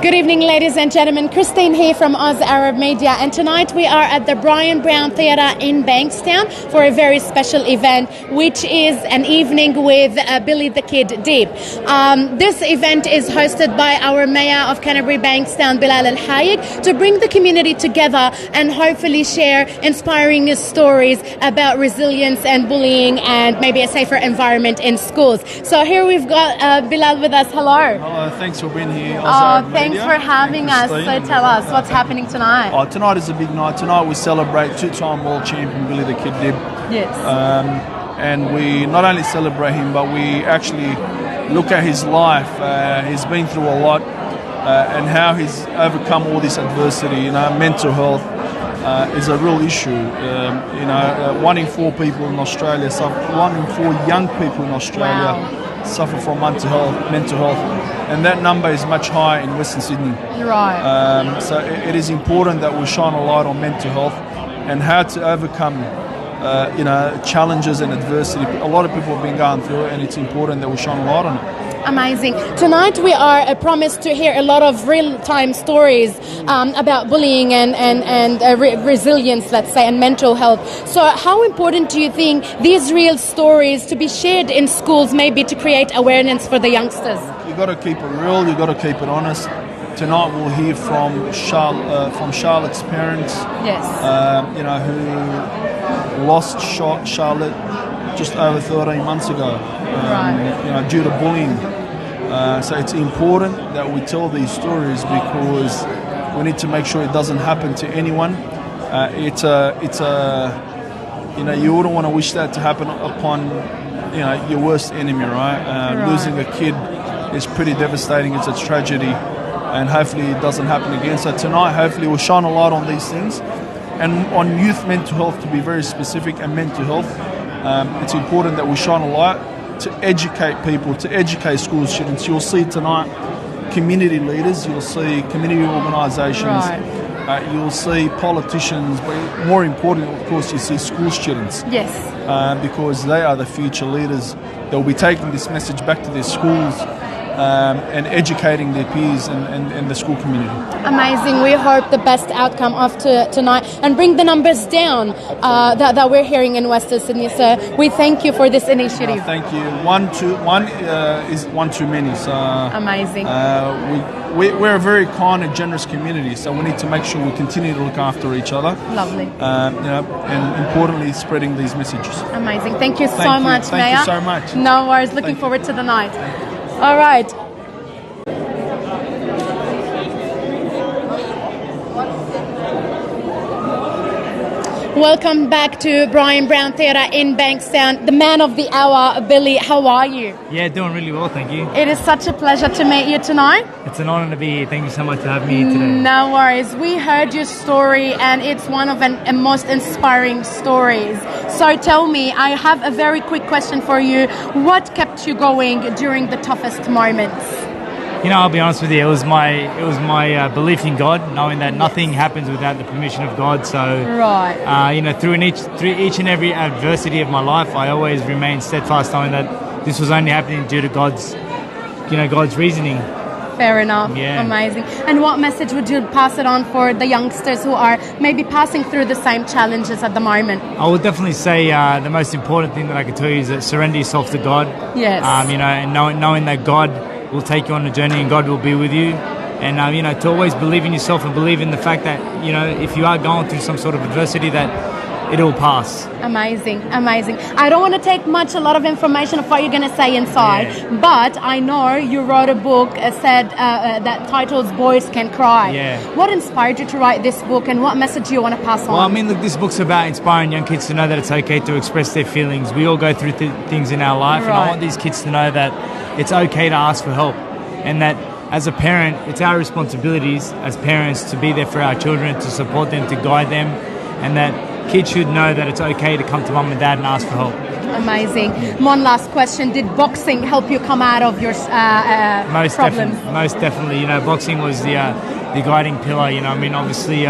Good evening, ladies and gentlemen. Christine here from Oz Arab Media, and tonight we are at the Brian Brown Theatre in Bankstown for a very special event, which is an evening with Billy the Kid Deep. This event is hosted by our Mayor of Canterbury Bankstown, Bilal El-Hayek, to bring the community together and hopefully share inspiring stories about resilience and bullying and maybe a safer environment in schools. So here we've got Bilal with us. Hello. Hello, thanks for being here. Thanks for having us. So tell us, what's happening tonight? Tonight is a big night. Tonight we celebrate two-time world champion Billy the Kid Dib. Yes. And we not only celebrate him, but we actually look at his life. He's been through a lot, and how he's overcome all this adversity. You know, mental health is a real issue. 1 in 4 people in Australia suffer. 1 in 4 young people in Australia suffer from mental health, and that number is much higher in Western Sydney. Right. So it is important that we shine a light on mental health and how to overcome challenges and adversity. A lot of people have been going through it, and it's important that we shine a light on it. Amazing. Tonight we are promised to hear a lot of real-time stories about bullying and resilience, let's say, and mental health. So how important do you think these real stories to be shared in schools, maybe to create awareness for the youngsters? You've got to keep it real, you've got to keep it honest. Tonight we'll hear from Charlotte's parents, yes. Who lost Charlotte just over 13 months ago, due to bullying. So it's important that we tell these stories because we need to make sure it doesn't happen to anyone. You wouldn't want to wish that to happen upon, your worst enemy, right? Losing a kid is pretty devastating. It's a tragedy, and hopefully it doesn't happen again. So tonight, hopefully, we'll shine a light on these things, and on youth mental health, to be very specific, and mental health. It's important that we shine a light to educate people, to educate school students. You'll see tonight community leaders, you'll see community organisations, you'll see politicians, but more importantly, of course, you see school students. Yes. Because they are the future leaders. They'll be taking this message back to their schools and educating their peers and the school community. Amazing. We hope the best outcome of tonight and bring the numbers down that we're hearing in Western Sydney. So we thank you for this initiative. Thank you. One is one too many. So amazing. We're a very kind and generous community, so we need to make sure we continue to look after each other. Lovely. And importantly, spreading these messages. Amazing. Thank you so much, Mayor. Thank you so much. No worries. Looking forward to the night. All right. Welcome back to Brian Brown Theatre in Bankstown. The man of the hour, Billy, how are you? Yeah, doing really well, thank you. It is such a pleasure to meet you tonight. It's an honour to be here. Thank you so much for having me here today. No worries. We heard your story, and it's one of the most inspiring stories. So tell me, I have a very quick question for you. What kept you going during the toughest moments? I'll be honest with you. It was my belief in God, knowing that nothing happens without the permission of God. So, through each and every adversity of my life, I always remained steadfast, knowing that this was only happening due to God's reasoning. Fair enough. Yeah. Amazing. And what message would you pass it on for the youngsters who are maybe passing through the same challenges at the moment? I would definitely say the most important thing that I could tell you is that surrender yourself to God. Yes. And knowing that God will take you on a journey and God will be with you, and to always believe in yourself and believe in the fact that if you are going through some sort of adversity, that it will pass. Amazing. I don't want to take a lot of information of what you're going to say inside, but I know you wrote a book that titles Boys Can Cry. Yeah. What inspired you to write this book, and what message do you want to pass on? Well, look, this book's about inspiring young kids to know that it's okay to express their feelings. We all go through things in our life, and I want these kids to know that it's okay to ask for help, and that as a parent, it's our responsibilities as parents to be there for our children, to support them, to guide them, and that kids should know that it's okay to come to mum and dad and ask for help. Amazing. One last question. Did boxing help you come out of your problems? Most definitely. Boxing was the guiding pillar. Obviously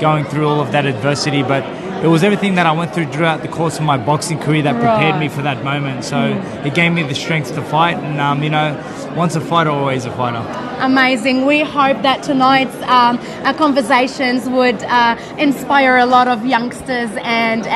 going through all of that adversity, but it was everything that I went through throughout the course of my boxing career that prepared me for that moment. So it gave me the strength to fight. And, once a fighter, always a fighter. Amazing. We hope that tonight's conversations would inspire a lot of youngsters and